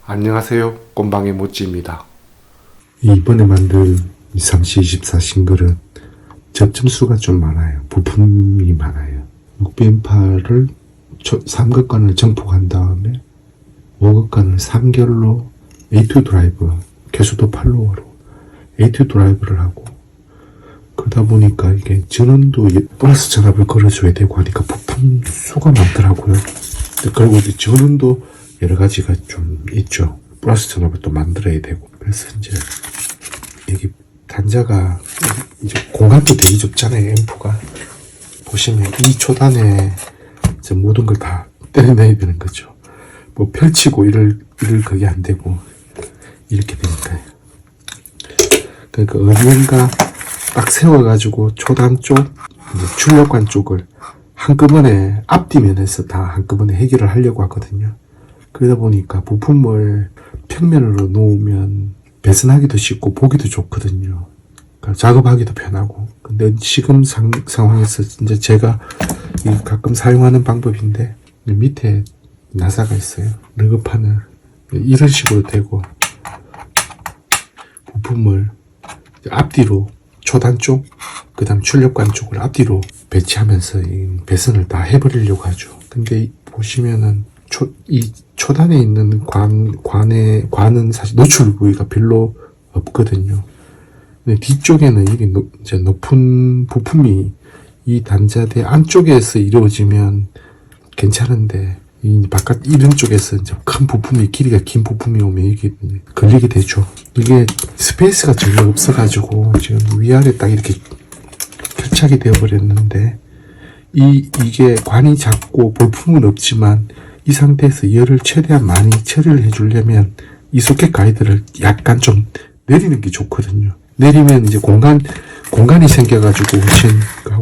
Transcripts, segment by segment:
안녕하세요. 꼼방의 모찌입니다. 이번에 만들 3024 싱글은 접점수가 좀 많아요. 부품이 많아요. 6비음파를 3극관을 정폭한 다음에 5극관을 3결로 A2 드라이브, 개수도 팔로워로 A2 드라이브를 하고, 그러다 보니까 이게 전원도 플러스 전압을 걸어줘야 되고 하니까 부품 수가 많더라고요. 그리고 이제 전원도 여러 가지가 좀 있죠. 플러스 전압을 또 만들어야 되고. 그래서 이제 이게 단자가 이제 공간도 되게 좁잖아요. 앰프가 보시면 이 초단에 이제 모든 걸 다 때려내야 되는 거죠. 뭐 펼치고 이럴 그게 안 되고 이렇게 되니까요. 그러니까 어디인가 딱 세워가지고 초단 쪽, 이제 출력관 쪽을 한꺼번에 앞뒤면에서 다 한꺼번에 해결을 하려고 하거든요. 그러다 보니까 부품을 평면으로 놓으면 배선하기도 쉽고 보기도 좋거든요. 그러니까 작업하기도 편하고. 근데 지금 상황에서 이제 제가 가끔 사용하는 방법인데, 밑에 나사가 있어요. 르그판을 이런 식으로 대고 부품을 앞뒤로 초단 쪽, 그 다음 출력관 쪽을 앞뒤로 배치하면서 이 배선을 다 해버리려고 하죠. 근데 보시면은 이 초단에 있는 관은 사실 노출 부위가 별로 없거든요. 근데 뒤쪽에는 이게 이제 높은 부품이 이 단자대 안쪽에서 이루어지면 괜찮은데, 이 바깥 이런 쪽에서 이제 큰 부품이, 길이가 긴 부품이 오면 이게 걸리게 되죠. 이게 스페이스가 전혀 없어가지고 지금 위아래 딱 이렇게 결착이 되어버렸는데, 이게 관이 작고 볼품은 없지만 이 상태에서 열을 최대한 많이 처리를 해주려면 이 소켓 가이드를 약간 좀 내리는 게 좋거든요. 내리면 이제 공간이 생겨가지고 훨씬,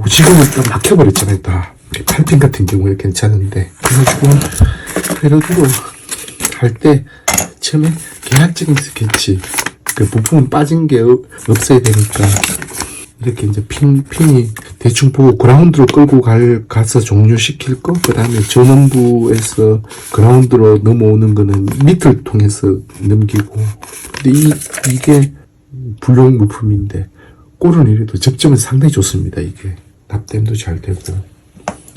지금은 좀 막혀버렸잖아요. 다 8핀 같은 경우에 괜찮은데, 그래가지고 회로드로 할 때 처음에 계약적인 스케치, 그 부품은 빠진 게 없어야 되니까 이렇게 이제 핀이 대충 보고 그라운드로 끌고 가서 종료시킬 거, 그 다음에 전원부에서 그라운드로 넘어오는 거는 밑을 통해서 넘기고. 근데 이게 불용 물품인데 꼴은 이래도 접점은 상당히 좋습니다. 이게 납땜도 잘 되고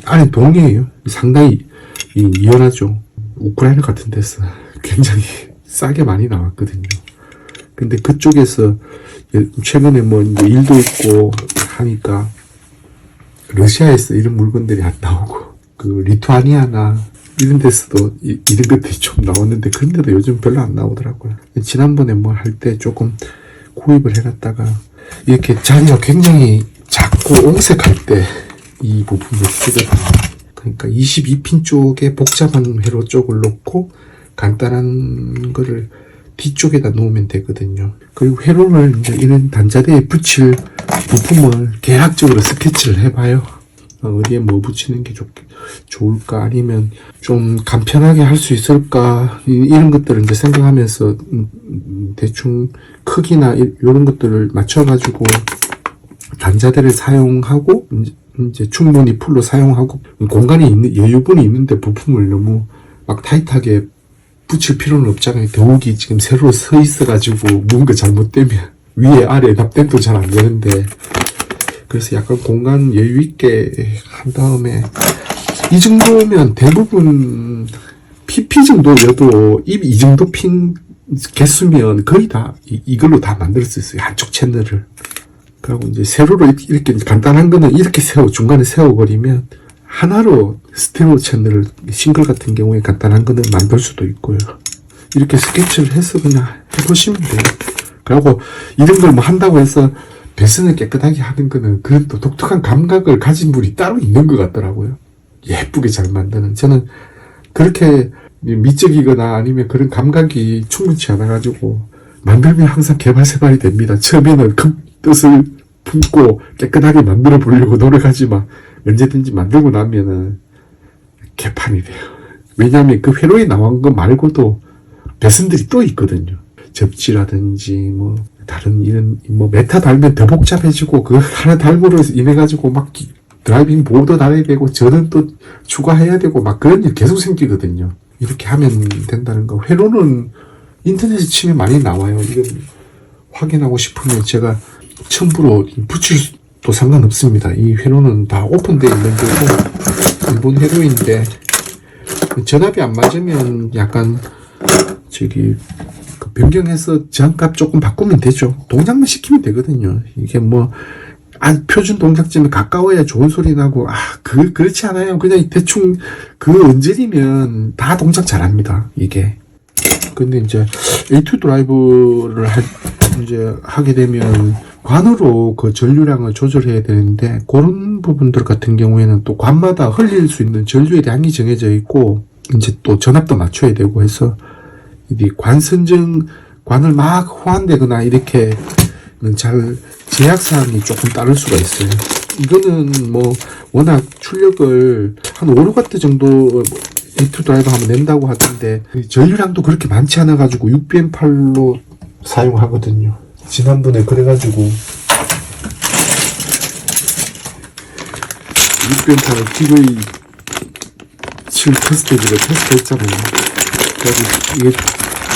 안에 동이에요. 상당히 유연하죠. 우크라이나 같은 데서 굉장히 싸게 많이 나왔거든요. 근데 그쪽에서 최근에 뭐 이제 일도 있고 하니까 러시아에서 이런 물건들이 안 나오고, 그 리투아니아나 이런 데서도 이런 것들이 좀 나왔는데 그런데도 요즘 별로 안 나오더라고요. 지난번에 뭐 할 때 조금 구입을 해놨다가 이렇게 자리가 굉장히 작고 옹색할 때 이 부품을 쓰거든요. 그러니까 22핀 쪽에 복잡한 회로 쪽을 놓고 간단한 거를 뒤쪽에다 놓으면 되거든요. 그리고 회로를 이제 이런 단자대에 붙일 부품을 계략적으로 스케치를 해봐요. 어디에 뭐 붙이는 게 좋을까, 아니면 좀 간편하게 할 수 있을까, 이런 것들을 이제 생각하면서 대충 크기나 이런 것들을 맞춰가지고 단자대를 사용하고, 이제 충분히 풀로 사용하고, 공간이 여유분이 있는데 부품을 너무 막 타이트하게 붙일 필요는 없잖아요. 더욱이 지금 세로 서 있어가지고 뭔가 잘못되면 위에 아래 납땜도 잘 안 되는데, 그래서 약간 공간 여유 있게 한 다음에, 이 정도면 대부분 PP 정도여도 이 정도 핀 개수면 거의 다 이걸로 다 만들 수 있어요. 한쪽 채널을. 그리고 이제 세로로 이렇게 간단한 거는 이렇게 중간에 세워버리면 하나로 스테레오 채널을, 싱글 같은 경우에 간단한 거는 만들 수도 있고요. 이렇게 스케치를 해서 그냥 해보시면 돼요. 그리고 이런 걸 뭐 한다고 해서 배선을 깨끗하게 하는 거는 그런 또 독특한 감각을 가진 분이 따로 있는 것 같더라고요. 예쁘게 잘 만드는. 저는 그렇게 미적이거나 아니면 그런 감각이 충분치 않아가지고 만들면 항상 개발세발이 됩니다. 처음에는 그 뜻을 품고 깨끗하게 만들어 보려고 노력하지만 언제든지 만들고 나면은 개판이 돼요. 왜냐하면 그 회로에 나온 거 말고도 배선들이 또 있거든요. 접지라든지 뭐 다른 이런 뭐 메타 달면 더 복잡해지고, 그 하나 달므로 인해 가지고 막 드라이빙 보호도 달아야 되고 저는 또 추가해야 되고 막 그런 일 계속 생기거든요. 이렇게 하면 된다는 거. 회로는 인터넷에 치면 많이 나와요. 이건 확인하고 싶으면 제가 첨부로 붙여도 상관없습니다. 이 회로는 다 오픈되어 있는 거고 일본 회로인데 전압이 안 맞으면 약간 그 변경해서 저항값 조금 바꾸면 되죠. 동작만 시키면 되거든요. 이게 뭐 표준 동작점에 가까워야 좋은 소리 나고 그렇지 않아요. 그냥 대충 그 언저리면 다 동작 잘합니다. 이게. 근데 이제 A2 드라이브를 이제 하게 되면 관으로 그 전류량을 조절해야 되는데 그런 부분들 같은 경우에는 또 관마다 흘릴 수 있는 전류의 양이 정해져 있고 이제 또 전압도 맞춰야 되고 해서 이 관을 막 호환되거나 이렇게 잘 제약사항이 조금 따를 수가 있어요. 이거는 뭐 워낙 출력을 한 5, 6W 정도 A2 드라이브 하면 낸다고 하던데 전류량도 그렇게 많지 않아 가지고 6BM8로 사용하거든요. 지난번에 그래가지고 6BM8을 TV 7 테스트기를 테스트했잖아요. 그래가지고 이게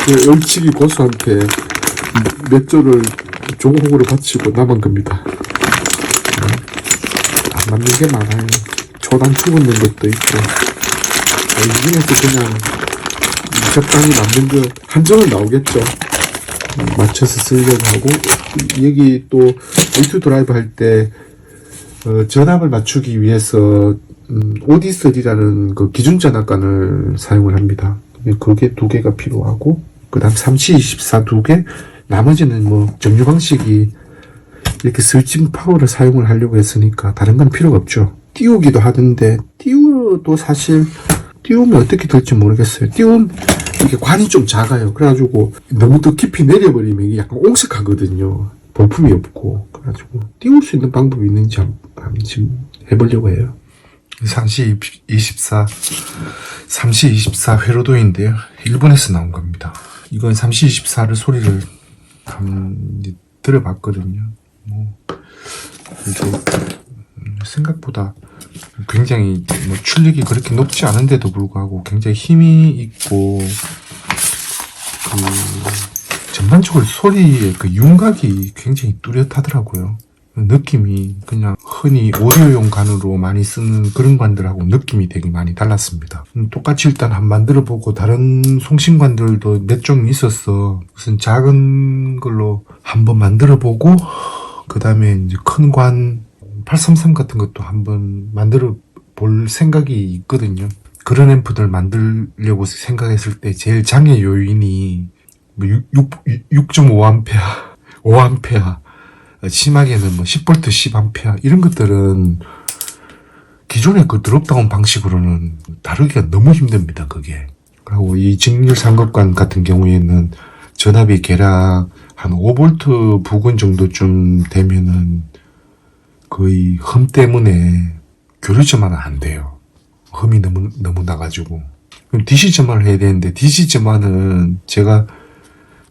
그 얼치기 고수한테 몇 조를 조공으로 바치고 남은 겁니다. 안 맞는 게 많아요. 초단 죽었는 것도 있고 이 중에서 그냥 적당히 맞는 거 한정은 나오겠죠. 맞춰서 쓰려고 하고 여기 또 A2 드라이브 할 때 전압을 맞추기 위해서 OD3라는 그 기준 전압관을 사용을 합니다. 그게 2개가 필요하고 그 다음 3C24 2개 나머지는 뭐 정류 방식이 이렇게 스위칭 파워를 사용을 하려고 했으니까 다른 건 필요가 없죠. 띄우기도 하던데 띄워도 사실 띄우면 어떻게 될지 모르겠어요. 띄우면 이게 관이 좀 작아요. 그래가지고 너무 더 깊이 내려버리면 이게 약간 옹색하거든요. 볼품이 없고. 그래가지고 띄울 수 있는 방법이 있는지 한번 지금 해보려고 해요. 3C24 회로도인데요. 일본에서 나온 겁니다. 이건 3C24를 소리를 들어봤거든요. 이게 생각보다 굉장히 출력이 그렇게 높지 않은데도 불구하고 굉장히 힘이 있고 전반적으로 소리의 그 윤곽이 굉장히 뚜렷하더라고요. 느낌이 그냥 흔히 오디오용 관으로 많이 쓰는 그런 관들하고 느낌이 되게 많이 달랐습니다. 똑같이 일단 한번 만들어보고 다른 송신관들도 몇 종 있었어. 무슨 작은 걸로 한번 만들어보고 그 다음에 이제 큰 관 833 같은 것도 한번 만들어 볼 생각이 있거든요. 그런 앰프들 만들려고 생각했을 때 제일 장애 요인이 6.5A, 5A, 심하게는 10V, 10A 이런 것들은 기존의 그 드롭다운 방식으로는 다루기가 너무 힘듭니다. 그게. 그리고 이 직률 상급관 같은 경우에는 전압이 대략 한 5V 부근 정도쯤 되면은 거의 흠 때문에 교류점화는 안 돼요. 흠이 너무 나가지고. 그럼 DC 점화를 해야 되는데 DC 점화는 제가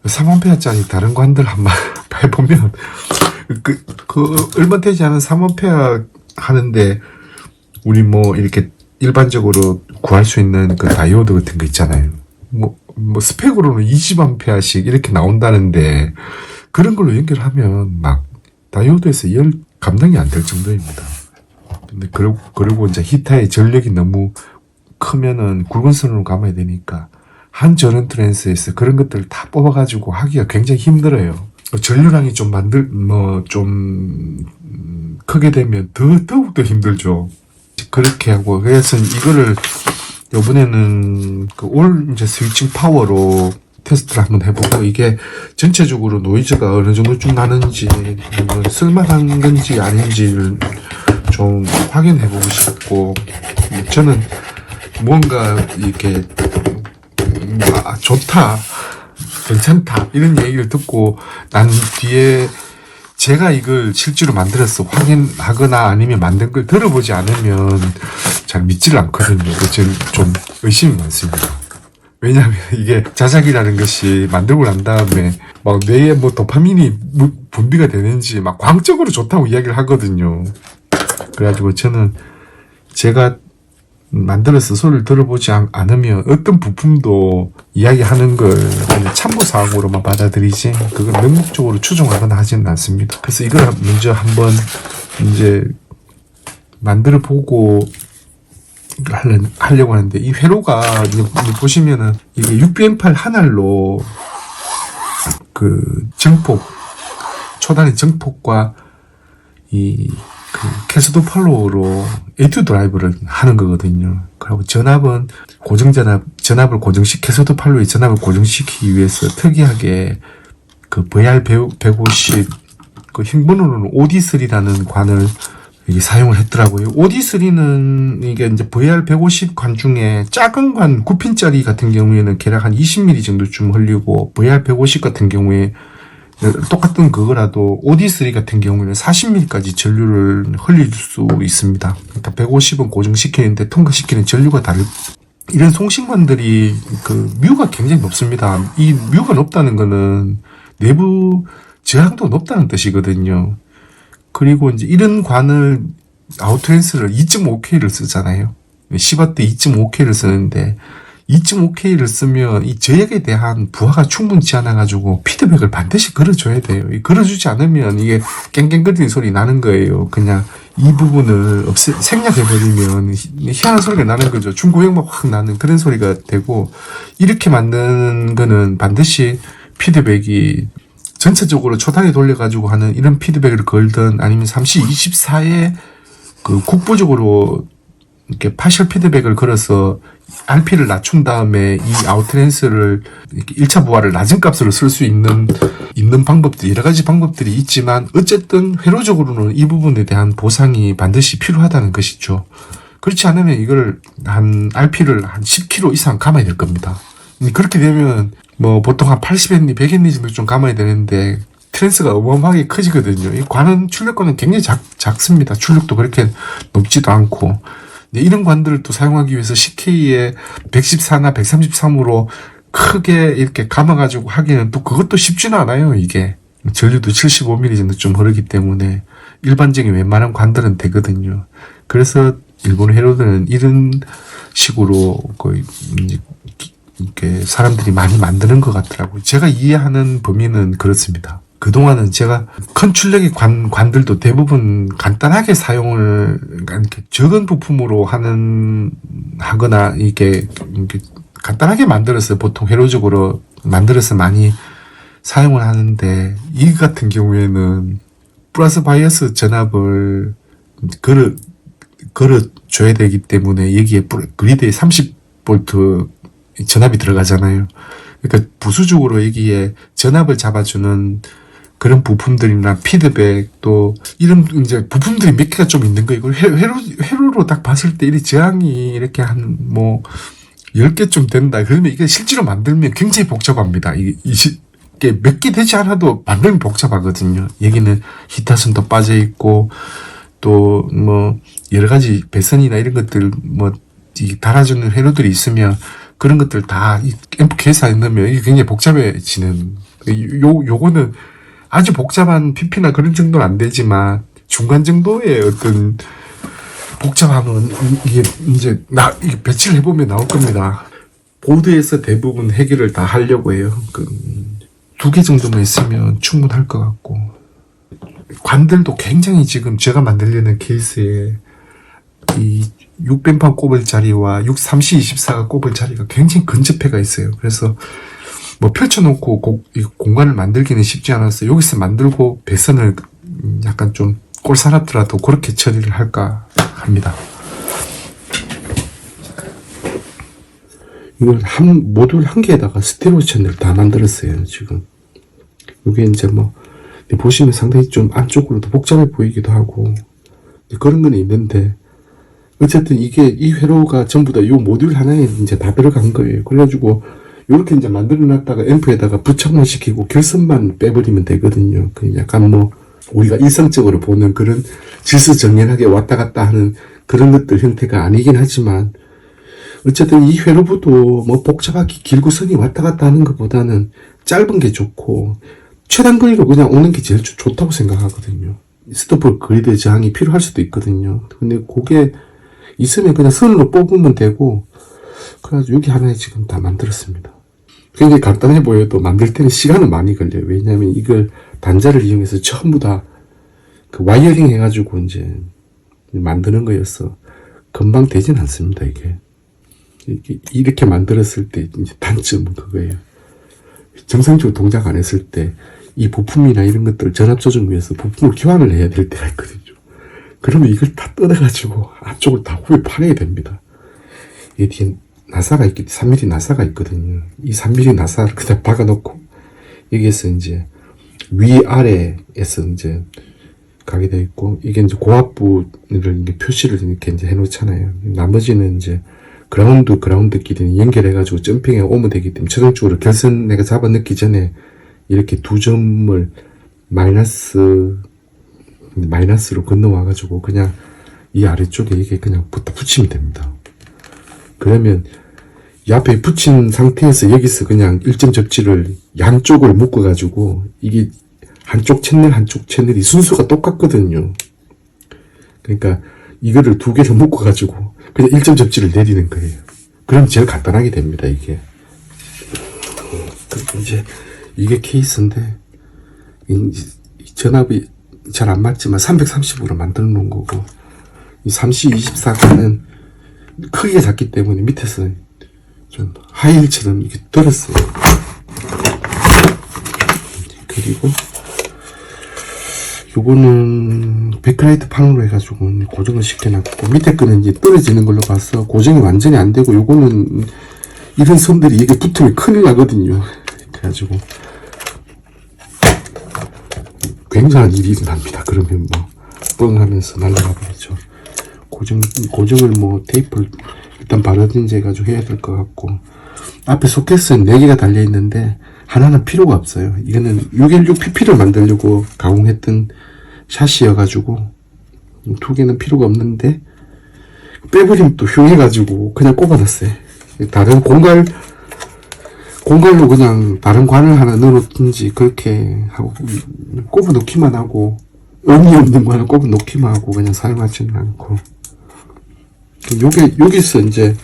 3A짜리 다른 관들 한번 해보면 얼마 되지 않은 3A 하는데 우리 이렇게 일반적으로 구할 수 있는 그 다이오드 같은 거 있잖아요. 스펙으로는 20A씩 이렇게 나온다는데 그런 걸로 연결하면 막 다이오드에서 열 감당이 안 될 정도입니다. 근데 그리고 이제 히타의 전력이 너무 크면은 굵은 선으로 감아야 되니까 한 전원 트랜스에서 그런 것들을 다 뽑아가지고 하기가 굉장히 힘들어요. 전류량이 좀 크게 되면 더욱더 힘들죠. 그렇게 하고, 그래서 이거를, 요번에는 이제 스위칭 파워로 테스트를 한번 해보고, 이게 전체적으로 노이즈가 어느 정도 좀 나는지, 쓸만한 건지 아닌지를 좀 확인해보고 싶고, 저는 뭔가 이렇게, 좋다, 괜찮다, 이런 얘기를 듣고 난 뒤에 제가 이걸 실제로 만들어서 확인하거나 아니면 만든 걸 들어보지 않으면 잘 믿지를 않거든요. 그래서 좀 의심이 많습니다. 왜냐하면 이게 자작이라는 것이 만들고 난 다음에 막 뇌에 도파민이 분비가 되는지 막 광적으로 좋다고 이야기를 하거든요. 그래가지고 저는 제가 만들어서 소리를 들어보지 않으면 어떤 부품도 이야기하는 걸 그냥 참고사항으로만 받아들이지 그걸 맹목적으로 추종하거나 하지는 않습니다. 그래서 이걸 먼저 한번 이제 만들어 보고 하려고 하는데, 이 회로가 보시면은 이게 6BM8 한 알로 그 정폭, 초단위 정폭과 이 그 캐스도 팔로우로 에튜드 드라이브를 하는 거거든요. 그리고 전압은 전압을 캐스도 팔로우의 전압을 고정시키기 위해서 특이하게 그 VR150 그 흰번호로는 OD3라는 관을 이게 사용을 했더라고요. OD3는 이게 이제 VR150 관 중에 작은 관 9핀짜리 같은 경우에는 대략 한 20mm 정도쯤 흘리고, VR150 같은 경우에 똑같은 그거라도 OD3 같은 경우에는 40mm까지 전류를 흘릴 수 있습니다. 그러니까 150은 고정시키는데 통과시키는 전류가 이런 송신관들이 그 뮤가 굉장히 높습니다. 이 뮤가 높다는 거는 내부 저항도 높다는 뜻이거든요. 그리고 이제 이런 관을 아웃트랜스를 2.5K를 쓰잖아요. 10W 2.5K를 쓰는데 2.5K를 쓰면 이 저역에 대한 부하가 충분치 않아가지고 피드백을 반드시 걸어줘야 돼요. 걸어주지 않으면 이게 깽깽거리는 소리 나는 거예요. 그냥 이 부분을 생략해버리면 희한한 소리가 나는 거죠. 중고역막 확 나는 그런 소리가 되고, 이렇게 만드는 거는 반드시 피드백이 전체적으로 초단위 돌려가지고 하는 이런 피드백을 걸든 아니면 3C24에 그 국부적으로 이렇게 파셜 피드백을 걸어서 RP를 낮춘 다음에 이 아웃트랜스를 1차 부하를 낮은 값으로 쓸 수 있는 방법들, 여러 가지 방법들이 있지만 어쨌든 회로적으로는 이 부분에 대한 보상이 반드시 필요하다는 것이죠. 그렇지 않으면 이걸 RP를 한 10kg 이상 감아야 될 겁니다. 그렇게 되면 뭐 보통 한 80Henry, 100Henry 정도 좀 감아야 되는데 트랜스가 어마어마하게 커지거든요. 이 관은 출력관은 굉장히 작습니다. 출력도 그렇게 높지도 않고. 이런 관들을 또 사용하기 위해서 CK에 114나 133으로 크게 이렇게 감아가지고 하기는 또 그것도 쉽지는 않아요. 이게 전류도 75mm 정도 좀 흐르기 때문에 일반적인 웬만한 관들은 되거든요. 그래서 일본 회로들은 이런 식으로 거의 이렇게 사람들이 많이 만드는 것 같더라고요. 제가 이해하는 범위는 그렇습니다. 그동안은 제가 큰 출력의 관들도 대부분 간단하게 사용을, 이렇게 적은 부품으로 하거나, 이게 간단하게 만들어서 보통 회로적으로 만들어서 많이 사용을 하는데, 이 같은 경우에는 플러스 바이어스 전압을 걸어줘야 되기 때문에 여기에 그리드에 30V 전압이 들어가잖아요. 그러니까 부수적으로 여기에 전압을 잡아주는 그런 부품들이나 피드백, 또 이런 이제 부품들이 몇 개가 좀 있는 거예요. 회로로 딱 봤을 때 이 저항이 이렇게 한 10개쯤 된다. 그러면 이게 실제로 만들면 굉장히 복잡합니다. 이게 몇 개 되지 않아도 만들면 복잡하거든요. 여기는 히타선도 빠져 있고, 또 여러 가지 배선이나 이런 것들 달아주는 회로들이 있으면 그런 것들 다 앰프 계산에 넣으면 이게 굉장히 복잡해지는, 요거는 아주 복잡한 PP나 그런 정도는 안 되지만 중간 정도의 어떤 복잡함은 이게 이제 이게 배치를 해보면 나올 겁니다. 보드에서 대부분 해결을 다 하려고 해요. 2개 정도만 있으면 충분할 것 같고, 관들도 굉장히 지금 제가 만들려는 케이스에 이 6밴판 꼽을 자리와 3C24가 꼽을 자리가 굉장히 근접해가 있어요. 그래서 펼쳐놓고 공간을 만들기는 쉽지 않았어요. 여기서 만들고 배선을 약간 좀 꼴사납더라도 그렇게 처리를 할까 합니다. 이걸 모듈 한 개에다가 스테레오 채널 다 만들었어요, 지금. 이게 이제 보시면 상당히 좀 안쪽으로도 복잡해 보이기도 하고, 그런 건 있는데, 어쨌든 이 회로가 전부 다 이 모듈 하나에 이제 다 들어간 거예요. 그래가지고, 요렇게 이제 만들어놨다가 앰프에다가 부착만 시키고 결선만 빼버리면 되거든요. 약간 우리가 일상적으로 보는 그런 질서정연하게 왔다 갔다 하는 그런 것들 형태가 아니긴 하지만, 어쨌든 이 회로부도 복잡하게 길고 선이 왔다 갔다 하는 것보다는 짧은 게 좋고, 최단 거리로 그냥 오는 게 제일 좋다고 생각하거든요. 스토프 그리드 저항이 필요할 수도 있거든요. 근데 그게 있으면 그냥 선으로 뽑으면 되고, 그래가지고 여기 하나에 지금 다 만들었습니다. 굉장히 간단해 보여도 만들 때는 시간은 많이 걸려요. 왜냐하면 이걸 단자를 이용해서 전부 다 그 와이어링 해가지고 이제 만드는 거였어. 금방 되진 않습니다, 이게. 이렇게 만들었을 때 이제 단점은 그거예요. 정상적으로 동작 안 했을 때 이 부품이나 이런 것들을 전압 조정 위해서 부품을 교환을 해야 될 때가 있거든요. 그러면 이걸 다 뜯어가지고 앞쪽을 다 후에 파내야 됩니다. 이 뒤에 나사가 3mm 나사가 있거든요. 이 3mm 나사를 그냥 박아놓고 여기에서 이제 위아래에서 이제 가게 되어 있고, 이게 이제 고압부를 이렇게 표시를 이렇게 이제 해놓잖아요. 나머지는 이제 그라운드끼리 연결해가지고 점핑해 오면 되기 때문에 최종적으로 결선 내가 잡아 넣기 전에 이렇게 두 점을 마이너스로 건너와가지고 그냥 이 아래쪽에 이게 그냥 붙이면 됩니다. 그러면 이 앞에 붙인 상태에서 여기서 그냥 일점 접지를 양쪽을 묶어가지고 이게 한쪽 채널이 순서가 똑같거든요. 그러니까 이거를 두 개를 묶어가지고 그냥 일점 접지를 내리는 거예요. 그럼 제일 간단하게 됩니다, 이게. 그리고 이제 이게 케이스인데, 이 전압이 잘 안 맞지만 330으로 만들어 놓은 거고, 이 3C24가는 크기가 작기 때문에 밑에서 좀 하이힐처럼 이렇게 들었어요. 그리고 요거는 백라이트 판으로 해가지고 고정을 시켜놨고, 밑에 거는 이제 떨어지는 걸로 봐서 고정이 완전히 안 되고, 요거는 이런 선들이 이게 붙으면 큰일 나거든요. 그래가지고 굉장한 일이 일어납니다. 그러면 뭐 뻥 하면서 날아가 버리죠. 고정을 뭐 테이프를 일단 바르든지 해가지고 해야 될 것 같고, 앞에 소켓은 4개가 달려있는데 하나는 필요가 없어요. 이거는 616PP를 만들려고 가공했던 샷이어가지고 2개는 필요가 없는데, 빼버리면 또 흉해가지고 그냥 꼽아놨어요. 다른 공갈로 그냥 다른 관을 하나 넣어놓든지 그렇게 하고 꼽아 놓기만 하고, 의미 없는 거 하나 꼽아 놓기만 하고 그냥 사용하지는 않고. 여기서 이제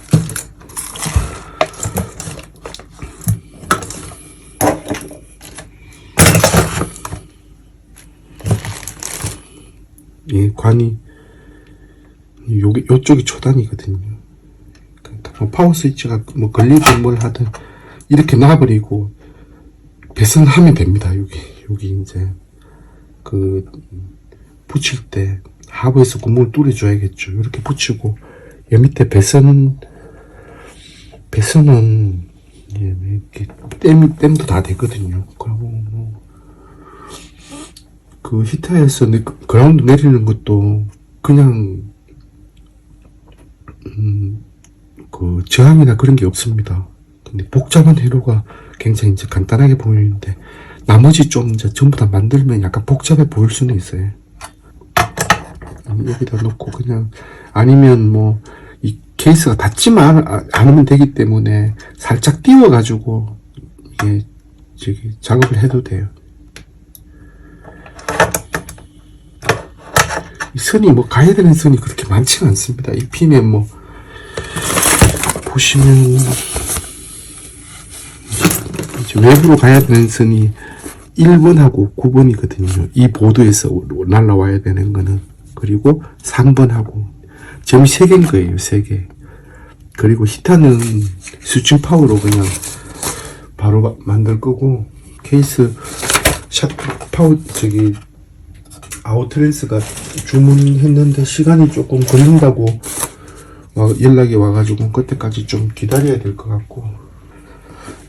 이 관이 요쪽이 초단이거든요. 그러니까 뭐 파워 스위치가 뭐 걸리든 뭘 하든 이렇게 놔버리고 배선하면 됩니다. 여기 이제 그 붙일 때 하부에서 구멍을 뚫어줘야겠죠. 이렇게 붙이고, 여 밑에 배선은 이렇게 땜도 다 되거든요. 그리고 그 히터에서 그라운드 내리는 것도 그냥 그 저항이나 그런 게 없습니다. 근데 복잡한 회로가 굉장히 이제 간단하게 보이는데, 나머지 좀 이제 전부 다 만들면 약간 복잡해 보일 수는 있어요. 여기다 놓고 그냥, 아니면 뭐 이 케이스가 닿지만 않으면 되기 때문에 살짝 띄워가지고 이게 작업을 해도 돼요. 이 선이 뭐 가야 되는 선이 그렇게 많지는 않습니다. 이 핀에 뭐 보시면 외부로 가야 되는 선이 1번하고 9번이거든요. 이 보드에서 날라와야 되는 거는. 그리고 3번하고 점이 3개인 거예요. 3개. 그리고 히터는 스위칭 파워로 그냥 바로 만들 거고, 케이스 파워 아웃트랜스가 주문했는데 시간이 조금 걸린다고 연락이 와가지고 그때까지 좀 기다려야 될 것 같고,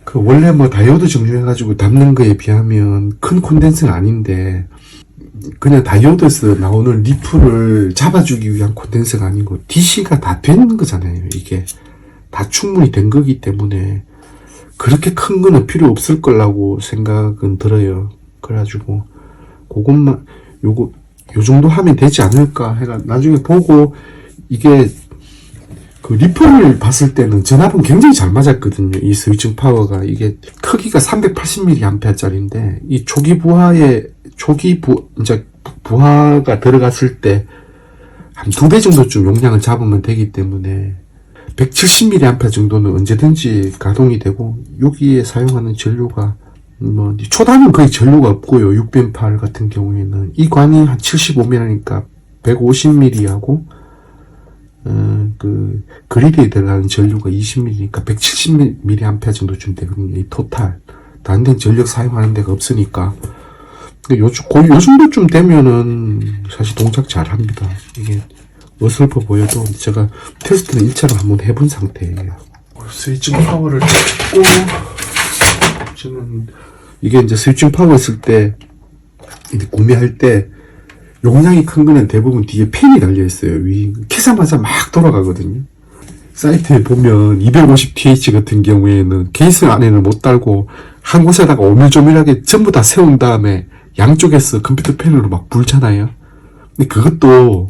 그 원래 뭐 다이오드 정류해가지고 담는 거에 비하면 큰 콘덴서는 아닌데, 그냥 다이오드에서 나오는 리프를 잡아주기 위한 콘덴서가 아니고 DC가 다 된 거잖아요. 이게 다 충분히 된 거기 때문에 그렇게 큰 거는 필요 없을 거라고 생각은 들어요. 그래가지고 그것만 요 정도 하면 되지 않을까 해가 나중에 보고, 이게 그 리플을 봤을 때는 전압은 굉장히 잘 맞았거든요. 이 스위칭 파워가, 이게 크기가 380mAh짜리인데 이 초기 부하가 들어갔을 때 한 2배 정도쯤 용량을 잡으면 되기 때문에 170mA 정도는 언제든지 가동이 되고, 여기에 사용하는 전류가 뭐 초단은 거의 전류가 없고요. 6벤8 같은 경우에는 이 관이 한 75mA니까 150mA하고 그 그리드에 들어가는 전류가 20mA니까 170mA 정도쯤 되거든요. 이 토탈 안 된 전력 사용하는 데가 없으니까 거의 요 정도쯤 되면은 사실 동작 잘 합니다. 이게 어설퍼 보여도 제가 테스트는 1차로 한번 해본 상태예요. 스위칭 파워를 꽂고, 저는 이게 이제 스위칭 파워 있을 때 이제 구매할 때 용량이 큰 거는 대부분 뒤에 팬이 달려 있어요. 켜자마자 막 돌아가거든요. 사이트에 보면 250TH 같은 경우에는 케이스 안에는 못 달고 한 곳에다가 오밀조밀하게 전부 다 세운 다음에 양쪽에서 컴퓨터 팬으로 막 불잖아요. 근데 그것도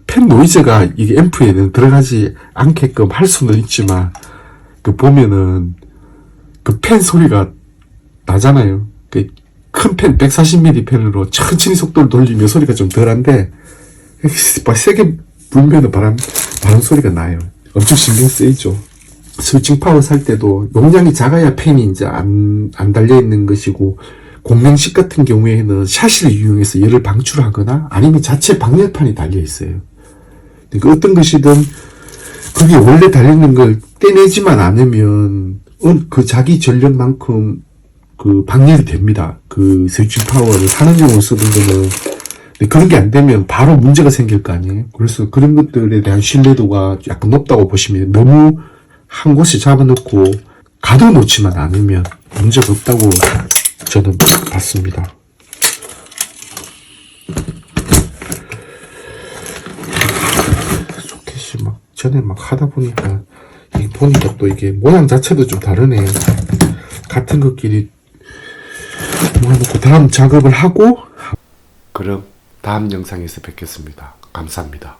팬 노이즈가 이게 앰프에는 들어가지 않게끔 할 수는 있지만, 그 보면은 그 팬 소리가 나잖아요. 그 큰 팬 140mm 팬으로 천천히 속도를 돌리면 소리가 좀 덜한데, 막 세게 불면은 바람 소리가 나요. 엄청 신경 쓰이죠. 스위칭 파워 살 때도 용량이 작아야 팬이 이제 안 달려 있는 것이고, 공명식 같은 경우에는 샤시를 이용해서 열을 방출하거나 아니면 자체 방열판이 달려 있어요. 그러니까 어떤 것이든 그게 원래 달려있는 걸 떼내지만 않으면 그 자기 전력만큼 그 방열이 됩니다. 그 스위칭 파워를 산업용으로 쓰는 거는. 근데 그런 게 안 되면 바로 문제가 생길 거 아니에요. 그래서 그런 것들에 대한 신뢰도가 약간 높다고 보시면, 너무 한 곳에 잡아놓고 가둬놓지만 않으면 문제가 없다고 저는 봤습니다. 소켓이 막 전에 막 하다 보니까 보니까 또 이게 모양 자체도 좀 다르네요. 같은 것끼리 모아놓고 다음 작업을 하고, 그럼 다음 영상에서 뵙겠습니다. 감사합니다.